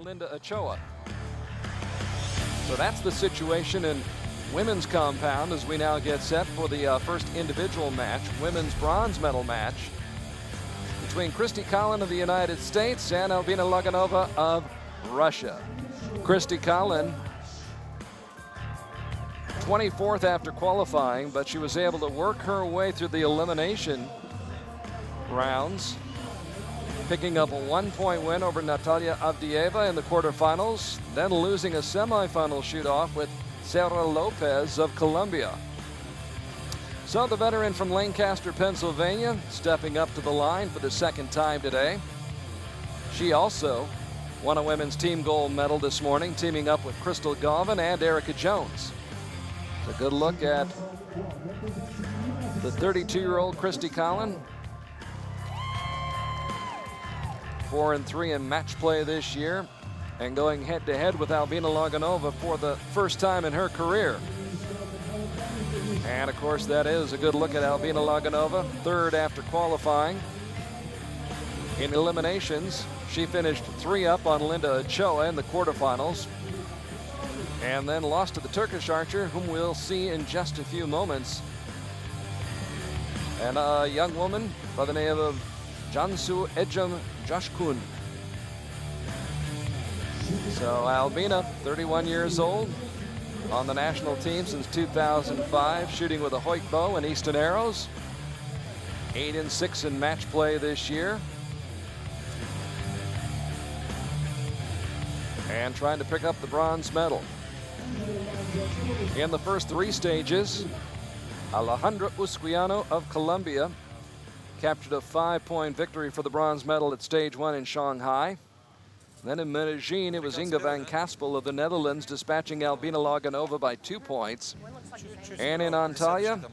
Linda Ochoa. So that's the situation in women's compound as we now get set for the first individual match, women's bronze medal match between Christie Colin of the United States and Albina Loginova of Russia. Christie Colin, 24th after qualifying, but she was able to work her way through the elimination rounds, picking up a 1-point win over Natalia Avdieva in the quarterfinals, then losing a semifinal shoot-off with Sarah Lopez of Colombia. So the veteran from Lancaster, Pennsylvania, stepping up to the line for the second time today. She also won a women's team gold medal this morning, teaming up with Crystal Galvin and Erica Jones. It's a good look at the 32-year-old Christie Colin. 4-3 in match play this year, and going head-to-head with Albina Loginova for the first time in her career. And of course, that is a good look at Albina Loginova, third after qualifying. In eliminations, she finished 3 up on Linda Ochoa in the quarterfinals, and then lost to the Turkish archer, whom we'll see in just a few moments. And a young woman by the name of Cansu Ecem Coşkun. So Albina, 31 years old, on the national team since 2005, shooting with a Hoyt bow and Easton arrows. 8-6 in match play this year. And trying to pick up the bronze medal. In the first 3 stages, Alejandra Usquiano of Colombia captured a 5-point victory for the bronze medal at stage 1 in Shanghai. Then in Medellin, it was Inge van Kaspel of the Netherlands dispatching Albina Loginova by 2 points. And in Antalya,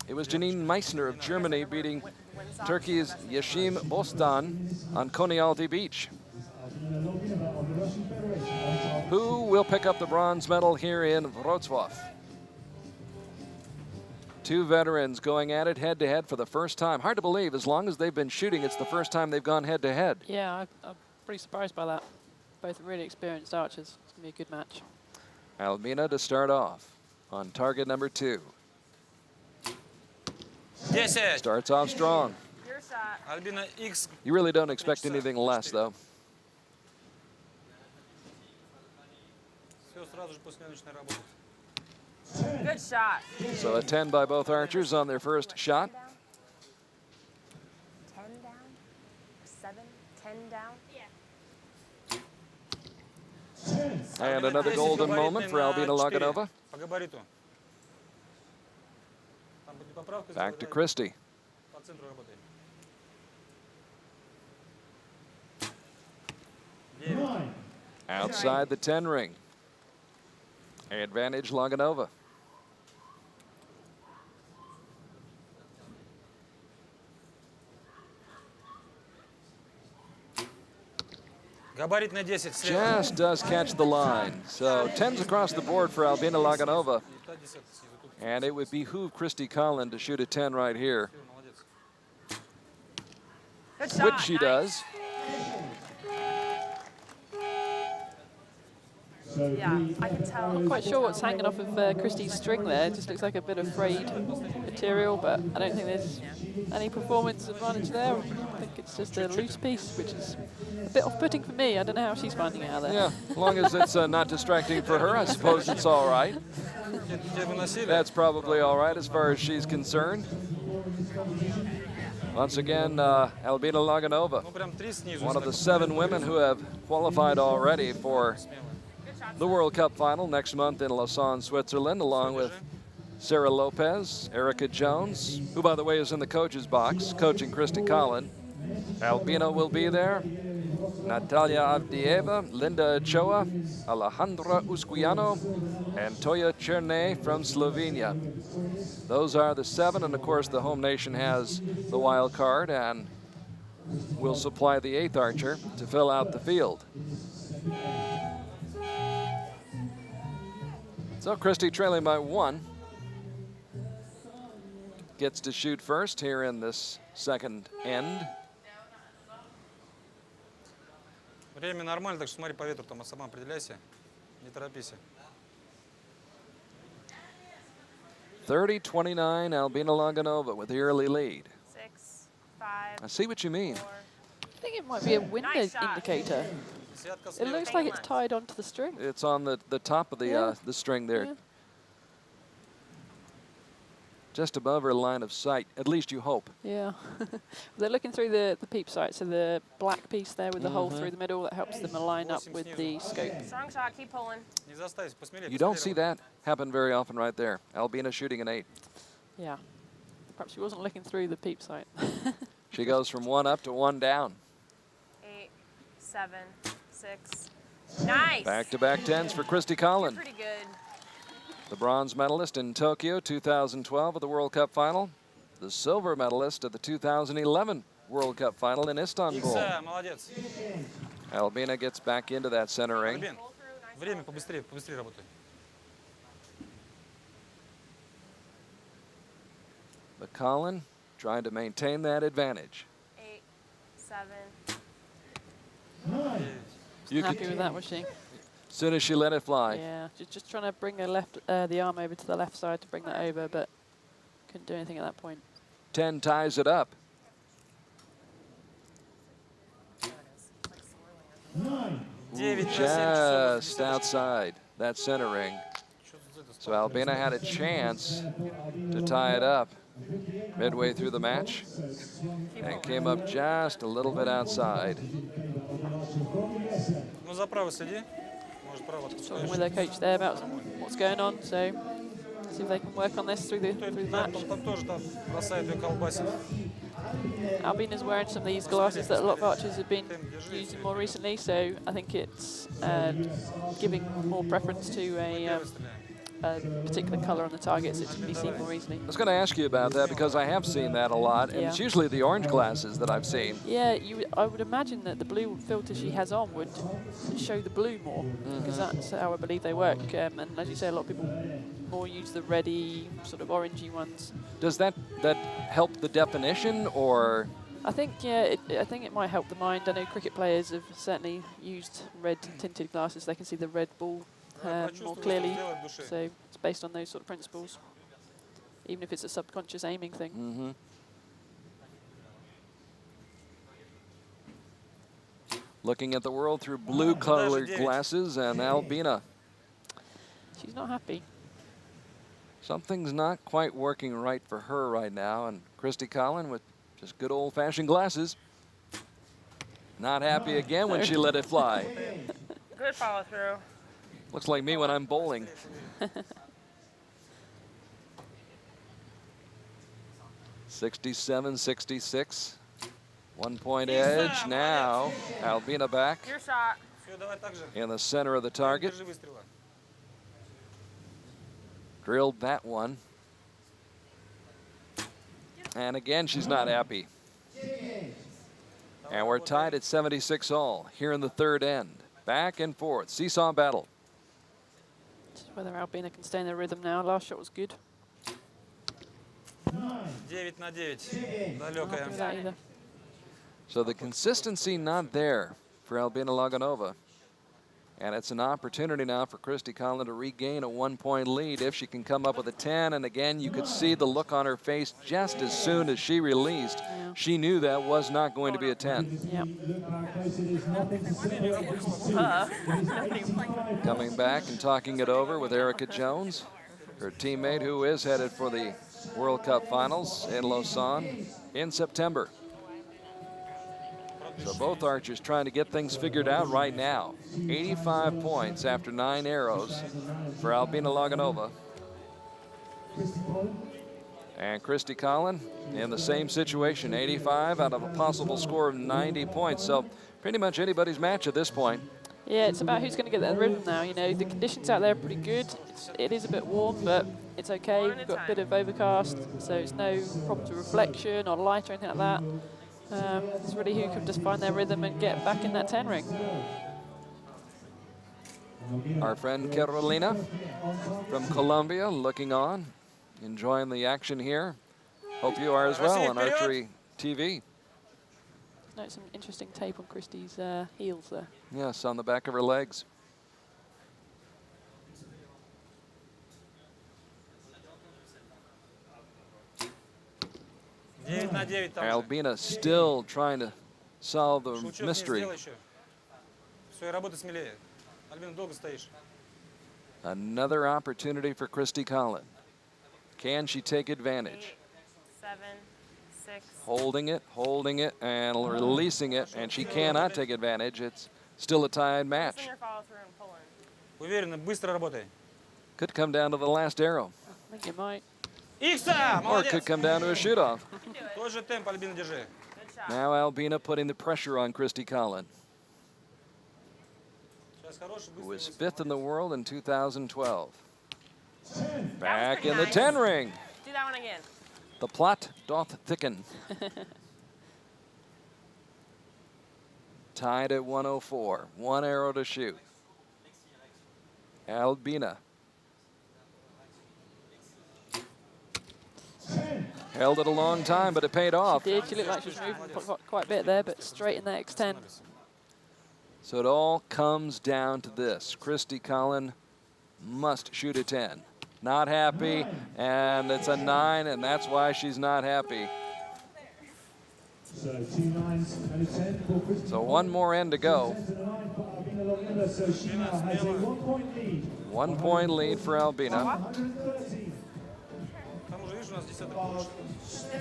it was Janine Meissner of Germany beating Turkey's Yeşim Bostan on Konyaaltı Beach. Who will pick up the bronze medal here in Wroclaw? 2 veterans going at it head-to-head for the first time. Hard to believe, as long as they've been shooting, it's the first time they've gone head-to-head. Yeah, I'm pretty surprised by that. Both really experienced archers. It's going to be a good match. Albina to start off on target number 2. Starts off strong. Your shot. Albina X. You really don't expect anything less, though. Good shot. So a 10 by both archers on their first shot. 10 down? 7? 10 down? Yeah. And another golden moment for Albina Loginova. Back to Christie. Outside the 10 ring. Advantage Loginova. Just does catch the line. So 10s across the board for Albina Loginova. And it would behoove Christie Colin to shoot a 10 right here. Good shot. Which she does. Yeah, I can tell. I'm not quite sure what's hanging off of Christie's string there. It just looks like a bit of frayed material, but I don't think there's any performance advantage there. I think it's just a loose piece, which is a bit off-putting for me. I don't know how she's finding it out there. Yeah, as long as it's not distracting for her, I suppose it's all right. That's probably all right as far as she's concerned. Once again, Albina Loginova, one of the 7 women who have qualified already for the World Cup final next month in Lausanne, Switzerland, along with Sarah Lopez, Erica Jones, who, by the way, is in the coach's box, coaching Christie Colin. Albina will be there. Natalia Avdieva, Linda Ochoa, Alejandra Usquiano, and Toya Chernay from Slovenia. Those are the 7, and of course the home nation has the wild card and will supply the 8th archer to fill out the field. So Christie trailing by 1. Gets to shoot first here in this second end. Время нормально, так что смотри по ветру, там сама определяйся. Не торопись. 30-29, Albina Loginova with the early lead. 6, 5, I see what you mean. 4. I think it might be a wind Nice shot. indicator. It looks like it's tied onto the string. It's on the top of the string there. Yeah. Just above her line of sight, at least you hope. Yeah. They're looking through the peep sight, so the black piece there with the hole through the middle that helps them align up with the scope. Strong shot, keep pulling. You don't see that happen very often right there. Albina shooting an 8. Yeah. Perhaps she wasn't looking through the peep sight. She goes from 1 up to 1 down. 8, 7, 6. Nice. Back-to-back 10s for Christie Colin. Pretty good. The bronze medalist in Tokyo 2012 at the World Cup final. The silver medalist at the 2011 World Cup final in Istanbul. Молодец. Albina gets back into that center ring. Альбин, время побыстрее, побыстрее работай. But Colin trying to maintain that advantage. 8, 7. You Happy could, with that, was she? as soon as she let it fly. Yeah, just trying to bring her the arm over to the left side to bring that over, but couldn't do anything at that point. 10 ties it up. Just outside that center ring. So Albina had a chance to tie it up midway through the match and came up just a little bit outside. Ну за право следи. Может право Talking отпускаешь. with their coach there about what's going on, so see if they can work on this through the match. Там тоже там бросает ее колбасит. Albina's wearing some of these glasses that a lot of archers have been using more recently, so I think it's giving more preference to a particular colour on the target so it can be seen more easily. I was going to ask you about that because I have seen that a lot, and it's usually the orange glasses that I've seen. Yeah, I would imagine that the blue filter she has on would show the blue more, because that's how I believe they work. And as you say, a lot of people more use the reddy, sort of orangey ones. Does that help the definition, or? I think, yeah, I think it might help the mind. I know cricket players have certainly used red tinted glasses. They can see the red ball more clearly, so it's based on those sort of principles, even if it's a subconscious aiming thing. Looking at the world through blue-colored glasses, and Albina. She's not happy. Something's not quite working right for her right now, and Christie Colin with just good old-fashioned glasses. Not happy again when she let it fly. Good follow through. Looks like me when I'm bowling. 67-66. 1 point edge now. Albina back Your shot. Все, давай так же. in the center of the target. Держи выстрела. Drilled that one. And again, she's not happy. And we're tied at 76 all here in the third end. Back and forth, seesaw battle. Just whether Albina can stay in the rhythm now. Last shot was good. 9 на 9. Not happy with that Далекая. either. So the consistency not there for Albina Loginova. And it's an opportunity now for Christie Colin to regain a 1 point lead if she can come up with a 10. And again, you could see the look on her face just as soon as she released. Yeah. She knew that was not going to be a 10. Yeah. Coming back and talking it over with Erica Jones, her teammate who is headed for the World Cup Finals in Lausanne in September. So both archers trying to get things figured out right now. 85 points after 9 arrows for Albina Loginova. And Christie Colin in the same situation, 85 out of a possible score of 90 points. So pretty much anybody's match at this point. Yeah, it's about who's going to get that rhythm now. You know, the conditions out there are pretty good. It is a bit warm, but it's okay. We've got a bit of overcast, so it's no problem to reflection or light or anything like that. It's really who can just find their rhythm and get back in that 10 ring. Our friend Carolina from Colombia looking on, enjoying the action here. Hope you are as well on Archery TV. Note some interesting tape on Christie's heels there. Yes, on the back of her legs. Albina still trying to solve the mystery. Another opportunity for Christie Colin. Can she take advantage? 8, 7, 6. Holding it, and releasing it, and she cannot take advantage. It's still a tied match. Listen your follow through and pull in. Уверенно, быстро работай. Could come down to the last arrow. I think it might. Икса! Or it could come down to a shoot-off. Тот же темп, Альбина, держи. Good shot. Now Albina putting the pressure on Christie Colin, Сейчас хороший, who быстрый, was быстрый. 5th in the world in 2012. That Back was pretty in the nice. 10 ring. Do that one again. The plot doth thicken. Tied at 104. 1 arrow to shoot. Albina. Held it a long time, but it paid off. She did. She looked like she was moving quite a bit there, but straight in that X10. So it all comes down to this. Christie Colin must shoot a 10. Not happy, and it's a 9, and that's why she's not happy. So 2 9s and a 10 for Christie. So one more end to go. 10 to the 9 for Albina Loginova, so she now has a 1-point lead. 1 point lead for Albina, 113. Там уже, видишь, у нас десяток больше.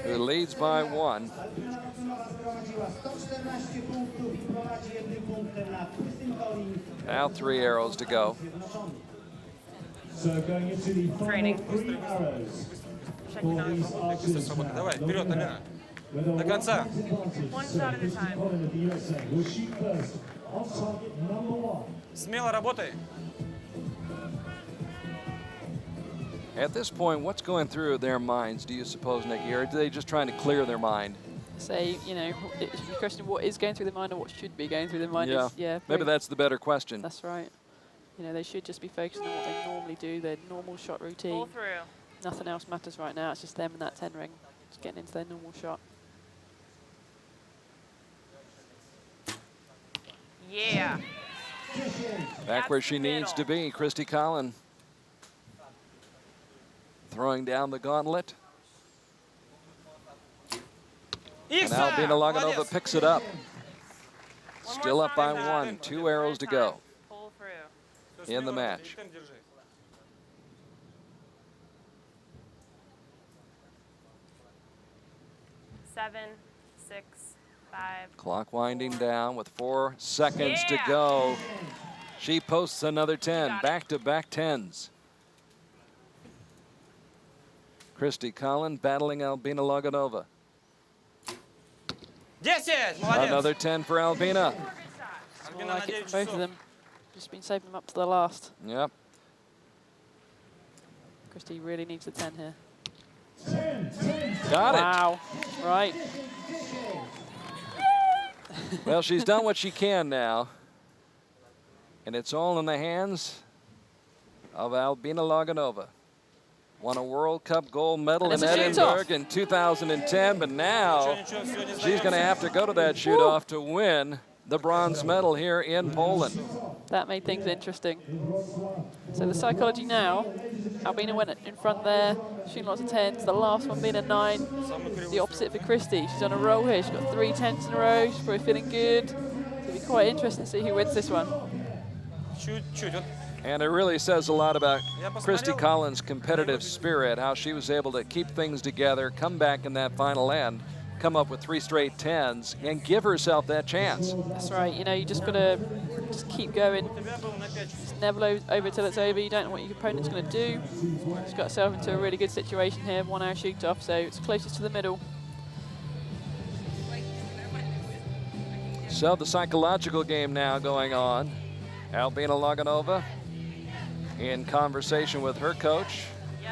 who leads by 1. Albina Loginova sprowadziła 114 punktów i prowadzi 1 punktem nad Christie Colin. Now 3 arrows to go. So going into the final Training. 3 arrows Check for your these knuckles. archers now. Давай, вперед, Альбина. With a До конца. 1 point advantage. One So shot at a Christie time. Colin of the USA will shoot first on target number 1. Смело работай. At this point, what's going through their minds, do you suppose, Nikki? Or are they just trying to clear their mind? Say, you know, it's the question what is going through the mind or what should be going through the mind. Yeah, Is, yeah, maybe very- that's the better question. That's right. You know, they should just be focusing on what they normally do, their normal shot Pull routine. through. Nothing else matters right now. It's just them in that 10 ring, just getting into their normal shot. Yeah. Back where That's she the needs to middle. be, Christie Colin. Throwing down the gauntlet. And Икса! Albina Loginova Молодец. picks it up. One more Still up by time. 1. 2 arrows to go Pull through. Всё, in the смело match. работай, и темп держи. Seven, 6, 5. Clock winding down with 4 seconds to Yeah. go. She posts another 10, got it. back-to-back 10s. Christie Colin battling Albina Loginova. 10! Молодец! Another 10 for Albina. It's more Albina like на it 9 for both of часов. them. Just been saving them up to the last. Yep. Christie really needs the 10 here. Got it. Wow. Right. Well, she's done what she can now. And it's all in the hands of Albina Loginova. Won a World Cup gold medal And in it's a shoot-off. Edinburgh in 2010, but now Ничего, ничего, сегодня she's going to have to go to that shoot-off to win the bronze medal here in Poland. That made things interesting. So the psychology now, Albina went in front there, shooting lots of 10s, the last one being a 9. The opposite for Christie. She's on a roll here. She's got 3 10s in a row. She's probably feeling good. So it'll be quite interesting to see who wins this one. Чуть-чуть. Вот And it really says a lot about Я посмотрел. Christie Colin's competitive spirit, how she was able to keep things together, come back in that final end, come up with 3 straight 10s, and give herself that chance. That's right. You know, you just got to just keep going. у тебя был на 5 часов. It's never over till it's over. You don't know what your opponent's going to do. She's got herself into a really good situation here, 1 hour shoot off, so it's closest to the middle. So the psychological game now going on. Albina Loginova in conversation with her coach,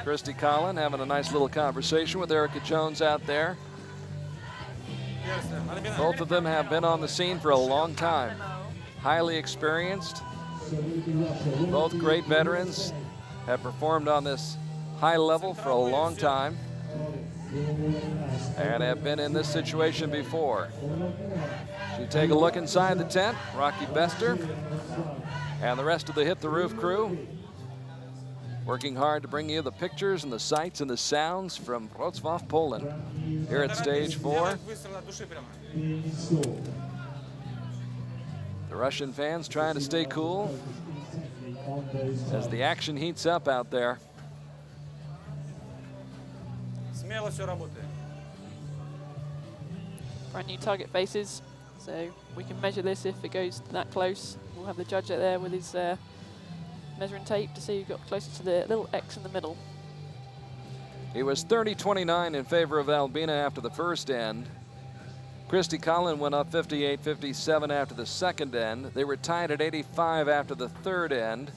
Christie Colin, having a nice little conversation with Erica Jones out there. Альбина, Both of them have been on the scene for a long time. Highly experienced, both great veterans, have performed on this high level for a long time. and have been in this situation before. So you take a look inside the tent, Rocky Bester and the rest of the Hit the Roof crew working hard to bring you the pictures and the sights and the sounds from Wroclaw, Poland. Here at stage 4, the Russian fans trying to stay cool as the action heats up out there. Смело все работает. Brand new target faces, so we can measure this if it goes that close. We'll have the judge out there with his measuring tape to see who got closer to the little X in the middle. It was 30-29 in favor of Albina after the first end. Christie Colin went up 58-57 after the second end. They were tied at 85 after the third end.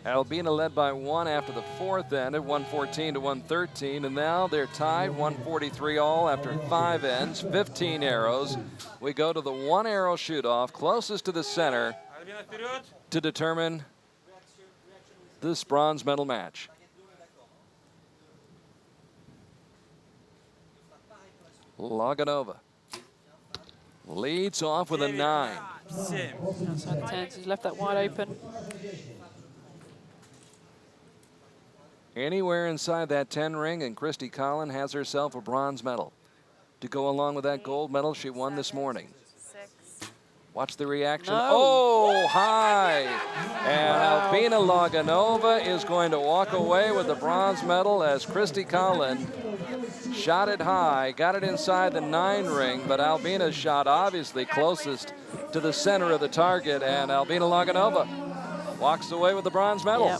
Albina led by 1 after the fourth end at 114-113, and now they're tied 143 all after 5 ends, 15 arrows. We go to the 1 arrow shoot-off closest to the center to determine this bronze medal match. Loginova leads off with a 9. Outside the 10s, he's left that wide open. Anywhere inside that 10 ring, and Christie Colin has herself a bronze medal to go along with that gold medal she won this morning. 6. Watch the reaction. No. Oh, high. And Albina Loginova is going to walk away with the bronze medal as Christie Colin shot it high, got it inside the 9 ring, but Albina's shot obviously closest to the center of the target, and Albina Loginova walks away with the bronze medal. Yeah.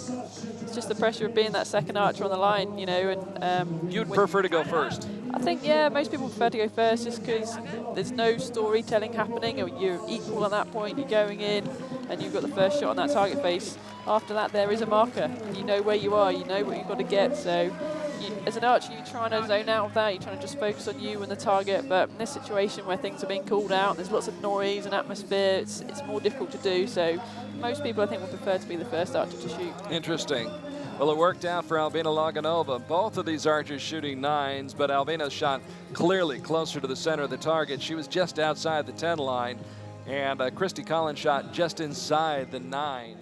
It's just the pressure of being that second archer on the line, you know. And You'd prefer to go first? I think, yeah, most people prefer to go first just because there's no storytelling happening. You're equal at that point. You're going in, and you've got the first shot on that target face. After that, there is a marker. You know where you are. You know what you've got to get. So, as an archer, you're trying to zone out of that. You're trying to just focus on you and the target. But in this situation where things are being called out, there's lots of noise and atmosphere. It's more difficult to do. So, most people, I think, would prefer to be the first archer to shoot. Interesting. Well, it worked out for Albina Loginova. Both of these archers shooting 9s, but Albina shot clearly closer to the center of the target. She was just outside the 10 line, and Christie Colin shot just inside the 9.